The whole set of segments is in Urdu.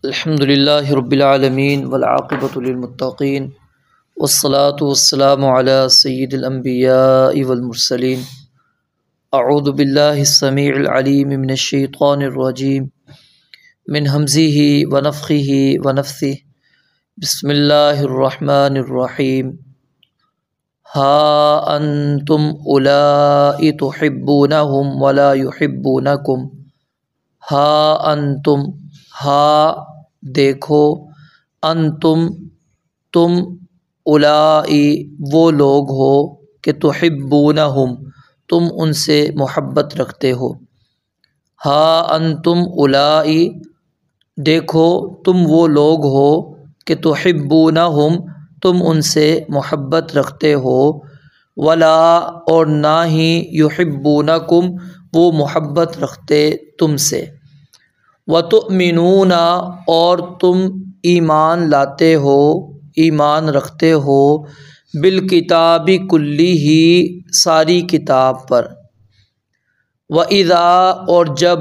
الحمدللہ رب العالمین والعاقبۃ للمتقین والصلاة والسلام علی سید الانبیاء والمرسلین اعوذ باللہ السمیع العلیم من الشیطان الرجیم من ہمزہ ونفخہ ونفثہ بسم اللہ الرحمن الرحیم ہا انتم اولائی تحبونہم ولا یحبونکم ہا انتم ہا دیکھو انتم تم اولائی وہ لوگ ہو کہ تحبونہم تم ان سے محبت رکھتے ہو۔ ہا انتم اولائی دیکھو تم وہ لوگ ہو کہ تحبونہم تم ان سے محبت رکھتے ہو، ولا اور نہ ہی یحبونکم وہ محبت رکھتے تم سے، وتؤمنون اور تم ایمان لاتے ہو ایمان رکھتے ہو، بالکتاب کلہ ساری کتاب پر، وَإِذَا اور جب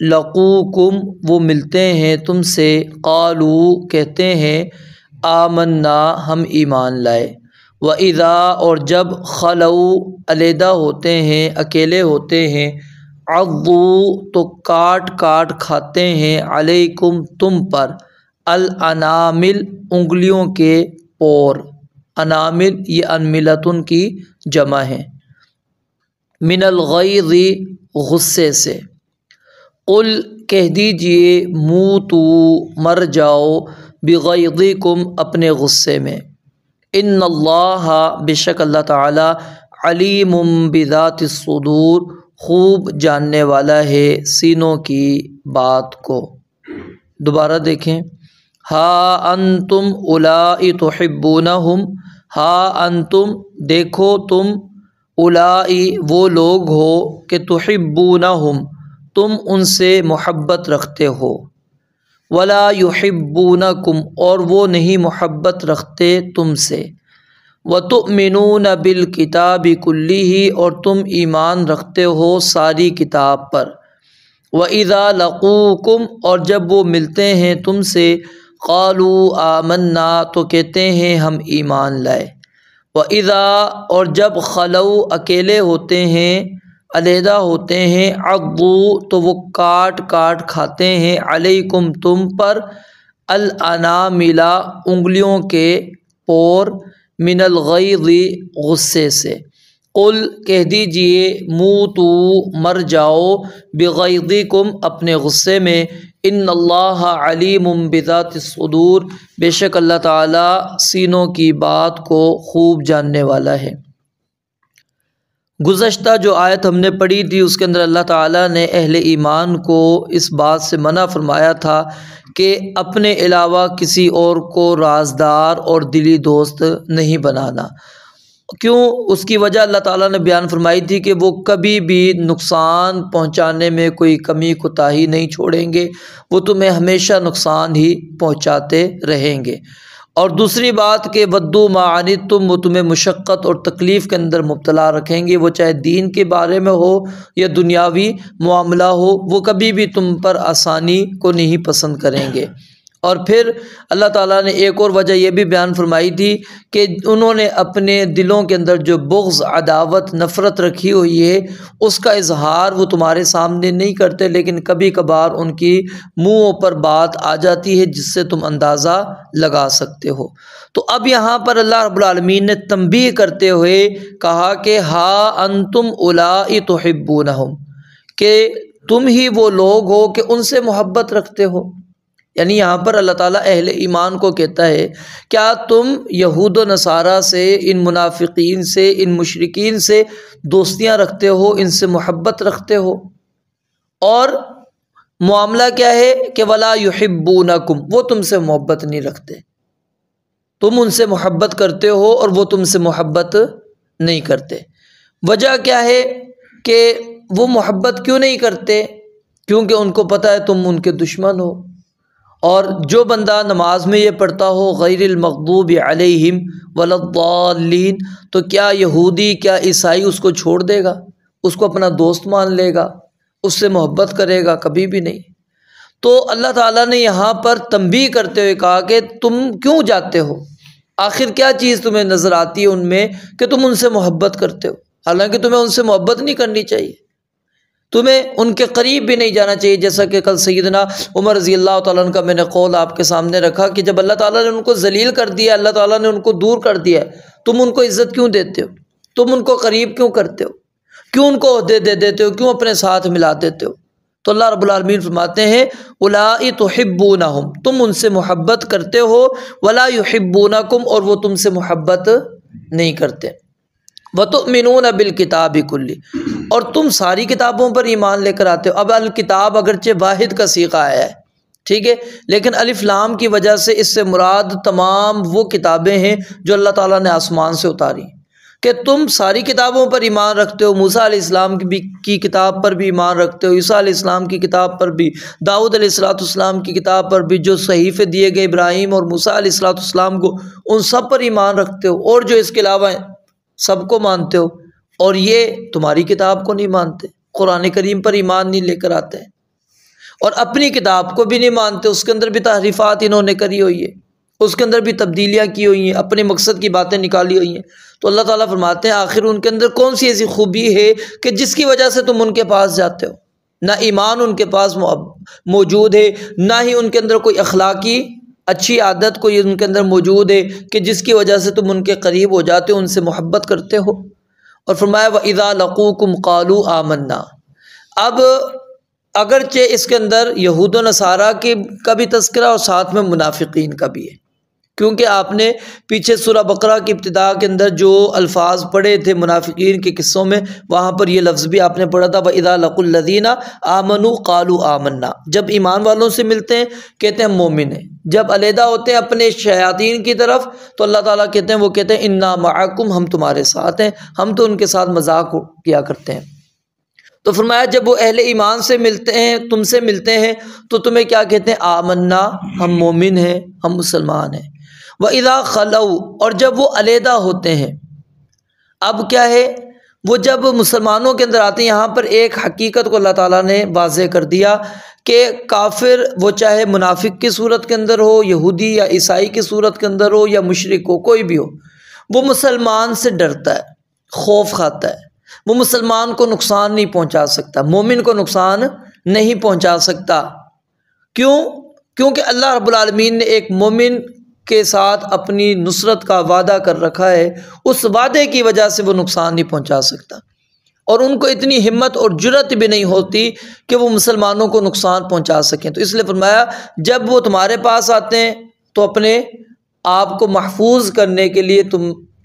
لقوکم وہ ملتے ہیں تم سے، قالوا کہتے ہیں آمنا ہم ایمان لائے، وَإِذَا اور جب خلوا علیحدہ ہوتے ہیں اکیلے ہوتے ہیں، عضوا تو کاٹ کاٹ کھاتے ہیں، علیکم تم پر، الانامل انگلیوں کے پور، انامل یہ انملتن کی جمع ہے، من الغیظ غصے سے، قل کہہ دیجئے موتو مر جاؤ، بغیظکم اپنے غصے میں، ان اللہ بے شک اللہ تعالی علیم بذات الصدور خوب جاننے والا ہے سینوں کی بات کو۔ دوبارہ دیکھیں، ہا انتم اولائی تحبونہم، ہا انتم دیکھو تم، اولائی وہ لوگ ہو کہ تحبونہم تم ان سے محبت رکھتے ہو، ولا یحبونکم اور وہ نہیں محبت رکھتے تم سے، وتؤمنون بالکتاب کلہ اور تم ایمان رکھتے ہو ساری کتاب پر، وَإِذَا لَقُوكُمْ اور جب وہ ملتے ہیں تم سے، قالوا آمنا تو کہتے ہیں ہم ایمان لائے، وَإِذَا اور جب خلوا اکیلے ہوتے ہیں علیحدہ ہوتے ہیں، عضوا تو وہ کاٹ کاٹ کھاتے ہیں، علیکم تم پر، الانامل انگلیوں کے پور، من الغیظ غصے سے، قل کہہ دیجئے موتو مر جاؤ، بغیظکم اپنے غصے میں، ان اللہ علیم بذات الصدور بے شک اللہ تعالی سینوں کی بات کو خوب جاننے والا ہے۔ گزشتہ جو آیت ہم نے پڑھی تھی اس کے اندر اللہ تعالیٰ نے اہل ایمان کو اس بات سے منع فرمایا تھا کہ اپنے علاوہ کسی اور کو رازدار اور دلی دوست نہیں بنانا۔ کیوں؟ اس کی وجہ اللہ تعالیٰ نے بیان فرمائی تھی کہ وہ کبھی بھی نقصان پہنچانے میں کوئی کمی کوتاہی نہیں چھوڑیں گے، وہ تمہیں ہمیشہ نقصان ہی پہنچاتے رہیں گے۔ اور دوسری بات کہ ودوا ما عنتم وہ تمہیں مشقت اور تکلیف کے اندر مبتلا رکھیں گے، وہ چاہے دین کے بارے میں ہو یا دنیاوی معاملہ ہو، وہ کبھی بھی تم پر آسانی کو نہیں پسند کریں گے۔ اور پھر اللہ تعالیٰ نے ایک اور وجہ یہ بھی بیان فرمائی تھی کہ انہوں نے اپنے دلوں کے اندر جو بغض، عداوت، نفرت رکھی ہوئی ہے اس کا اظہار وہ تمہارے سامنے نہیں کرتے، لیکن کبھی کبھار ان کی منہوں پر بات آ جاتی ہے جس سے تم اندازہ لگا سکتے ہو۔ تو اب یہاں پر اللہ رب العالمین نے تنبیہ کرتے ہوئے کہا کہ ہا انتم اولائی تحبونہم کہ تم ہی وہ لوگ ہو کہ ان سے محبت رکھتے ہو، یعنی یہاں پر اللہ تعالیٰ اہل ایمان کو کہتا ہے کیا تم یہود و نصارہ سے، ان منافقین سے، ان مشرکین سے دوستیاں رکھتے ہو، ان سے محبت رکھتے ہو، اور معاملہ کیا ہے کہ ولا یحبونکم وہ تم سے محبت نہیں رکھتے، تم ان سے محبت کرتے ہو اور وہ تم سے محبت نہیں کرتے۔ وجہ کیا ہے کہ وہ محبت کیوں نہیں کرتے؟ کیونکہ ان کو پتہ ہے تم ان کے دشمن ہو۔ اور جو بندہ نماز میں یہ پڑھتا ہو غیر المغضوب علیہم ولا الضالین، تو کیا یہودی، کیا عیسائی اس کو چھوڑ دے گا؟ اس کو اپنا دوست مان لے گا؟ اس سے محبت کرے گا؟ کبھی بھی نہیں۔ تو اللہ تعالیٰ نے یہاں پر تنبیہ کرتے ہوئے کہا کہ تم کیوں جاتے ہو، آخر کیا چیز تمہیں نظر آتی ہے ان میں کہ تم ان سے محبت کرتے ہو، حالانکہ تمہیں ان سے محبت نہیں کرنی چاہیے، تمہیں ان کے قریب بھی نہیں جانا چاہیے، جیسا کہ کل سیدنا عمر رضی اللہ تعالیٰ عنہ کا میں نے قول آپ کے سامنے رکھا کہ جب اللہ تعالیٰ نے ان کو ذلیل کر دیا، اللہ تعالیٰ نے ان کو دور کر دیا، تم ان کو عزت کیوں دیتے ہو، تم ان کو قریب کیوں کرتے ہو، کیوں ان کو عہدے دے دیتے ہو، کیوں اپنے ساتھ ملا دیتے ہو؟ تو اللہ رب العالمین فرماتے ہیں اولئک تحبونہم، تم ان سے محبت کرتے ہو، ولا یحبونکم، اور وہ تم سے محبت نہیں کرتے، وتؤمنون بالکتاب کلہ، اور تم ساری کتابوں پر ایمان لے کر آتے ہو۔ اب الکتاب اگرچہ واحد کا صیغہ آیا ہے، ٹھیک ہے، لیکن الف لام کی وجہ سے اس سے مراد تمام وہ کتابیں ہیں جو اللہ تعالیٰ نے آسمان سے اتاری، کہ تم ساری کتابوں پر ایمان رکھتے ہو، موسیٰ علیہ السلام کی کتاب پر بھی ایمان رکھتے ہو، عیسیٰ علیہ السلام کی کتاب پر بھی، داؤد علیہ السلام کی کتاب پر بھی، جو صحیفے دیے گئے ابراہیم اور موسیٰ علیہ السلام کو، ان سب پر ایمان رکھتے ہو، اور جو اس کے علاوہ ہیں سب کو مانتے ہو، اور یہ تمہاری کتاب کو نہیں مانتے، قرآن کریم پر ایمان نہیں لے کر آتے، اور اپنی کتاب کو بھی نہیں مانتے، اس کے اندر بھی تحریفات انہوں نے کری ہوئی ہے، اس کے اندر بھی تبدیلیاں کی ہوئی ہیں، اپنے مقصد کی باتیں نکالی ہوئی ہیں۔ تو اللہ تعالیٰ فرماتے ہیں آخر ان کے اندر کون سی ایسی خوبی ہے کہ جس کی وجہ سے تم ان کے پاس جاتے ہو؟ نہ ایمان ان کے پاس موجود ہے، نہ ہی ان کے اندر کوئی اخلاقی اچھی عادت کوئی ان کے اندر موجود ہے کہ جس کی وجہ سے تم ان کے قریب ہو جاتے ہو، ان سے محبت کرتے ہو۔ اور فرمایا وَإِذَا لَقُوكُمْ قَالُوا آمَنَّا۔ اب اگرچہ اس کے اندر یہود و نصارہ کا بھی تذکرہ اور ساتھ میں منافقین کا بھی ہے، کیونکہ آپ نے پیچھے سورہ بقرہ کی ابتدا کے اندر جو الفاظ پڑھے تھے منافقین کے قصوں میں، وہاں پر یہ لفظ بھی آپ نے پڑھا تھا وَإِذَا لَقُوا الَّذِينَ آمَنُوا قَالُوا آمَنَّا۔ جب ایمان والوں سے ملتے ہیں کہتے ہیں مومن ہیں، جب علیحدہ ہوتے ہیں اپنے شیاطین کی طرف تو اللہ تعالیٰ کہتے ہیں، وہ کہتے ہیں اِنَّا مَعَكُمْ، ہم تمہارے ساتھ ہیں، ہم تو ان کے ساتھ مذاق کیا کرتے ہیں۔ تو فرمایا جب وہ اہل ایمان سے ملتے ہیں، تم سے ملتے ہیں، تو تمہیں کیا کہتے ہیں؟ آمنا، ہم مومن ہیں، ہم مسلمان ہیں۔ وَإِذَا خَلَوْا، اور جب وہ علیحدہ ہوتے ہیں، اب کیا ہے، وہ جب مسلمانوں کے اندر آتے ہیں، یہاں پر ایک حقیقت کو اللہ تعالیٰ نے واضح کر دیا کہ کافر، وہ چاہے منافق کی صورت کے اندر ہو، یہودی یا عیسائی کی صورت کے اندر ہو، یا مشرک ہو، کوئی بھی ہو، وہ مسلمان سے ڈرتا ہے، خوف کھاتا ہے، وہ مسلمان کو نقصان نہیں پہنچا سکتا، مومن کو نقصان نہیں پہنچا سکتا۔ کیوں؟ کیونکہ اللہ رب العالمین نے ایک مومن کے ساتھ اپنی نصرت کا وعدہ کر رکھا ہے، اس وعدے کی وجہ سے وہ نقصان نہیں پہنچا سکتا، اور ان کو اتنی ہمت اور جرأت بھی نہیں ہوتی کہ وہ مسلمانوں کو نقصان پہنچا سکیں۔ تو اس لیے فرمایا جب وہ تمہارے پاس آتے ہیں تو اپنے آپ کو محفوظ کرنے کے لیے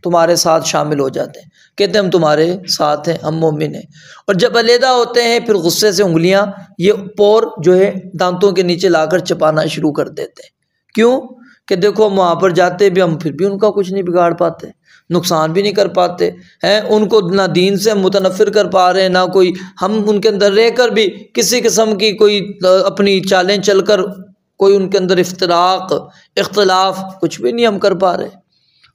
تمہارے ساتھ شامل ہو جاتے ہیں، کہتے ہیں ہم تمہارے ساتھ ہیں، ہم مومن ہیں۔ اور جب علیحدہ ہوتے ہیں پھر غصے سے انگلیاں یہ پور جو ہے دانتوں کے نیچے لا کر چپانا شروع کر دیتے ہیں۔ کیوں؟ کہ دیکھو ہم وہاں پر جاتے بھی، ہم پھر بھی ان کا کچھ نہیں بگاڑ پاتے، نقصان بھی نہیں کر پاتے ہیں، ان کو نہ دین سے متنفر کر پا رہے ہیں، نہ کوئی ہم ان کے اندر رہ کر بھی کسی قسم کی کوئی اپنی چالیں چل کر کوئی ان کے اندر افتراق اختلاف کچھ بھی نہیں ہم کر پا رہے،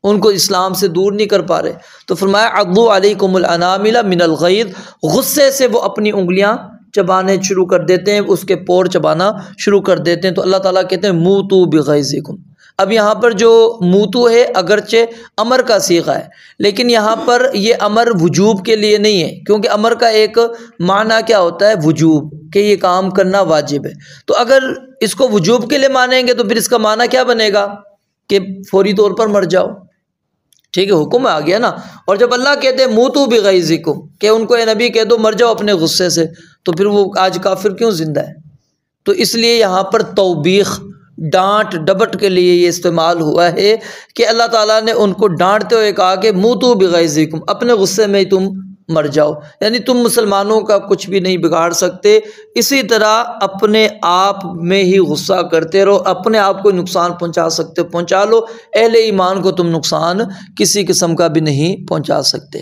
ان کو اسلام سے دور نہیں کر پا رہے۔ تو فرمایا عضوا علیکم الانامل من الغیظ، غصے سے وہ اپنی انگلیاں چبانے شروع کر دیتے ہیں، اس کے پور چبانا شروع کر دیتے ہیں۔ تو اللہ تعالیٰ کہتے ہیں موتوا بغیظکم۔ اب یہاں پر جو موتو ہے اگرچہ امر کا صیغہ ہے، لیکن یہاں پر یہ امر وجوب کے لیے نہیں ہے، کیونکہ امر کا ایک معنی کیا ہوتا ہے؟ وجوب، کہ یہ کام کرنا واجب ہے۔ تو اگر اس کو وجوب کے لیے مانیں گے تو پھر اس کا معنی کیا بنے گا؟ کہ فوری طور پر مر جاؤ، ٹھیک ہے، حکم آ گیا نا۔ اور جب اللہ کہتے ہیں موتوا بغیظکم کہ ان کو اے نبی کہہ دو مر جاؤ اپنے غصے سے، تو پھر وہ آج کافر کیوں زندہ ہے؟ تو اس لیے یہاں پر توبیخ، ڈانٹ ڈپٹ کے لیے یہ استعمال ہوا ہے کہ اللہ تعالیٰ نے ان کو ڈانٹتے ہوئے کہا کہ موتوا بغیظکم، اپنے غصے میں ہی تم مر جاؤ، یعنی تم مسلمانوں کا کچھ بھی نہیں بگاڑ سکتے۔ اسی طرح اپنے آپ میں ہی غصہ کرتے رہو، اپنے آپ کو نقصان پہنچا سکتے پہنچا لو، اہل ایمان کو تم نقصان کسی قسم کا بھی نہیں پہنچا سکتے۔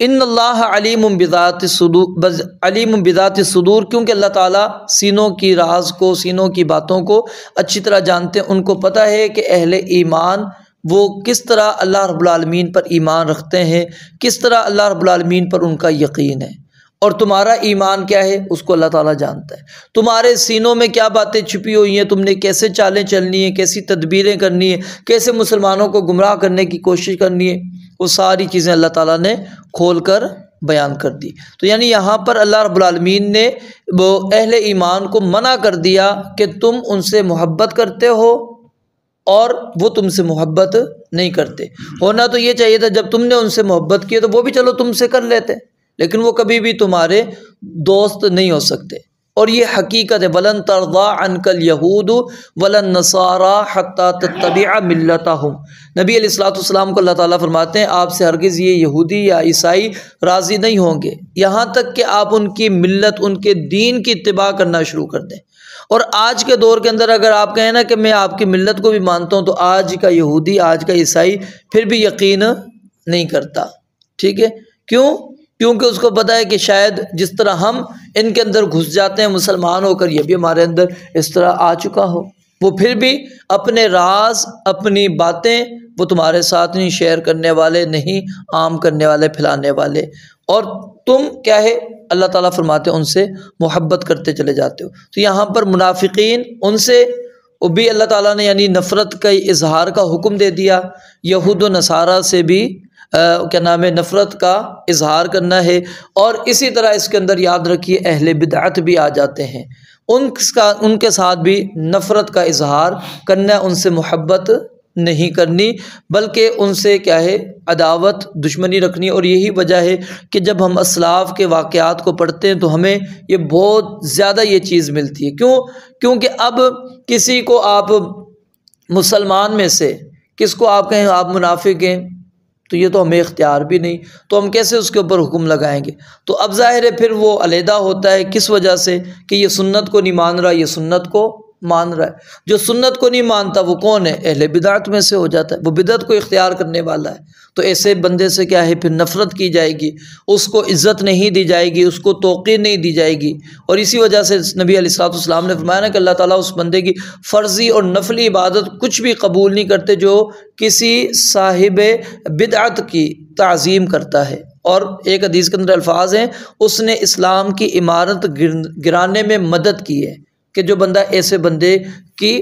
ان اللہ علیم بذات الصدور، علیم بذات الصدور، کیونکہ اللہ تعالیٰ سینوں کی راز کو، سینوں کی باتوں کو اچھی طرح جانتے ہیں، ان کو پتہ ہے کہ اہل ایمان وہ کس طرح اللہ رب العالمین پر ایمان رکھتے ہیں، کس طرح اللہ رب العالمین پر ان کا یقین ہے، اور تمہارا ایمان کیا ہے اس کو اللہ تعالیٰ جانتا ہے۔ تمہارے سینوں میں کیا باتیں چھپی ہوئی ہیں، تم نے کیسے چالیں چلنی ہیں، کیسی تدبیریں کرنی ہیں، کیسے مسلمانوں کو گمراہ کرنے کی کوشش کرنی ہے، وہ ساری چیزیں اللہ تعالیٰ نے کھول کر بیان کر دی۔ تو یعنی یہاں پر اللہ رب العالمین نے وہ اہل ایمان کو منع کر دیا کہ تم ان سے محبت کرتے ہو اور وہ تم سے محبت نہیں کرتے۔ ہونا تو یہ چاہیے تھا جب تم نے ان سے محبت کی تو وہ بھی چلو تم سے کر لیتے، لیکن وہ کبھی بھی تمہارے دوست نہیں ہو سکتے۔ اور یہ حقیقت ہے، وَلَن تَرْضَىٰ عَنْكَ الْيَهُودُ وَلَا النَّصَارَىٰ حَتَّىٰ تَتَّبِعَ مِلَّتَهُمْ۔ نبی علیہ السلام کو اللہ تعالیٰ فرماتے ہیں آپ سے ہرگز یہ یہودی یا عیسائی راضی نہیں ہوں گے یہاں تک کہ آپ ان کی ملت، ان کے دین کی اتباع کرنا شروع کر دیں۔ اور آج کے دور کے اندر اگر آپ کہیں نا کہ میں آپ کی ملت کو بھی مانتا ہوں، تو آج کا یہودی، آج کا عیسائی پھر بھی یقین نہیں کرتا، ٹھیک ہے؟ کیونکہ اس کو پتہ ہے کہ شاید جس طرح ہم ان کے اندر گھس جاتے ہیں مسلمان ہو کر، یہ بھی ہمارے اندر اس طرح آ چکا ہو۔ وہ پھر بھی اپنے راز، اپنی باتیں وہ تمہارے ساتھ نہیں شیئر کرنے والے، نہیں عام کرنے والے، پھیلانے والے، اور تم کیا ہے اللہ تعالیٰ فرماتے ہیں ان سے محبت کرتے چلے جاتے ہو۔ تو یہاں پر منافقین، ان سے بھی اللہ تعالیٰ نے یعنی نفرت کا اظہار کا حکم دے دیا، یہود و نصارہ سے بھی کیا نام ہے نفرت کا اظہار کرنا ہے۔ اور اسی طرح اس کے اندر یاد رکھیے اہل بدعت بھی آ جاتے ہیں، ان کے ساتھ بھی نفرت کا اظہار کرنا، ان سے محبت نہیں کرنی، بلکہ ان سے کیا ہے عداوت، دشمنی رکھنی۔ اور یہی وجہ ہے کہ جب ہم اسلاف کے واقعات کو پڑھتے ہیں تو ہمیں یہ بہت زیادہ یہ چیز ملتی ہے۔ کیونکہ اب کسی کو آپ مسلمان میں سے کس کو آپ کہیں آپ منافق ہیں، تو یہ تو ہمیں اختیار بھی نہیں، تو ہم کیسے اس کے اوپر حکم لگائیں گے؟ تو اب ظاہر ہے پھر وہ علیحدہ ہوتا ہے، کس وجہ سے کہ یہ سنت کو نہیں مان رہا، یہ سنت کو مان رہا ہے۔ جو سنت کو نہیں مانتا وہ کون ہے؟ اہل بدعت میں سے ہو جاتا ہے، وہ بدعت کو اختیار کرنے والا ہے۔ تو ایسے بندے سے کیا ہے پھر نفرت کی جائے گی، اس کو عزت نہیں دی جائے گی، اس کو توقیر نہیں دی جائے گی۔ اور اسی وجہ سے نبی علیہ السلام نے فرمایا نا کہ اللہ تعالیٰ اس بندے کی فرضی اور نفلی عبادت کچھ بھی قبول نہیں کرتے جو کسی صاحب بدعت کی تعظیم کرتا ہے۔ اور ایک حدیث کے اندر الفاظ ہیں، اس نے اسلام کی عمارت گرانے میں مدد کی ہے، کہ جو بندہ ایسے بندے کی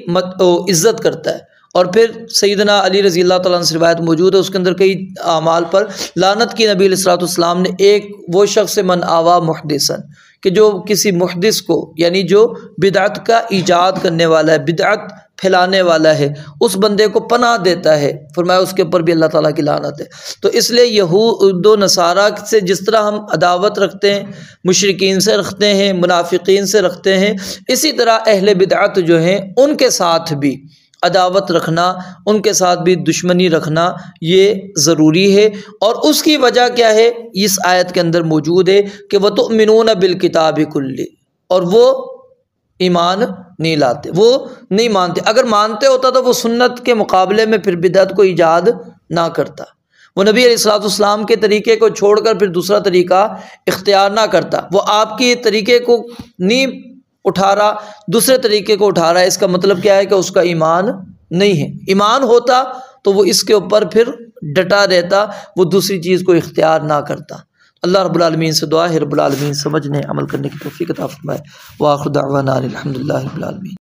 عزت کرتا ہے۔ اور پھر سیدنا علی رضی اللہ تعالیٰ عنہ سے روایت موجود ہے، اس کے اندر کئی اعمال پر لعنت کی نبی علیہ السلام نے۔ ایک وہ شخص من آوا محدثن، کہ جو کسی محدث کو یعنی جو بدعت کا ایجاد کرنے والا ہے، بدعت پھیلانے والا ہے، اس بندے کو پناہ دیتا ہے، فرمایا اس کے اوپر بھی اللہ تعالیٰ کی لعنت ہے۔ تو اس لیے یہود و نصارہ سے جس طرح ہم عداوت رکھتے ہیں، مشرکین سے رکھتے ہیں، منافقین سے رکھتے ہیں، اسی طرح اہل بدعت جو ہیں ان کے ساتھ بھی عداوت رکھنا، ان کے ساتھ بھی دشمنی رکھنا یہ ضروری ہے۔ اور اس کی وجہ کیا ہے؟ اس آیت کے اندر موجود ہے کہ وَتُؤْمِنُونَ بِالْكِتَابِ كُلِّهِ، اور وہ ایمان نہیں لاتے، وہ نہیں مانتے۔ اگر مانتے ہوتا تو وہ سنت کے مقابلے میں پھر بدعت کو ایجاد نہ کرتا، وہ نبی علیہ السلام کے طریقے کو چھوڑ کر پھر دوسرا طریقہ اختیار نہ کرتا، وہ آپ کے طریقے کو نہیں اٹھا رہا، دوسرے طریقے کو اٹھا رہا ہے۔ اس کا مطلب کیا ہے کہ اس کا ایمان نہیں ہے۔ ایمان ہوتا تو وہ اس کے اوپر پھر ڈٹا رہتا، وہ دوسری چیز کو اختیار نہ کرتا۔ اللہ رب العالمین سے دعا ہے رب العالمین سمجھنے عمل کرنے کی توفیق عطا فرمائے۔ وآخر دعوانا الحمدللہ رب العالمین۔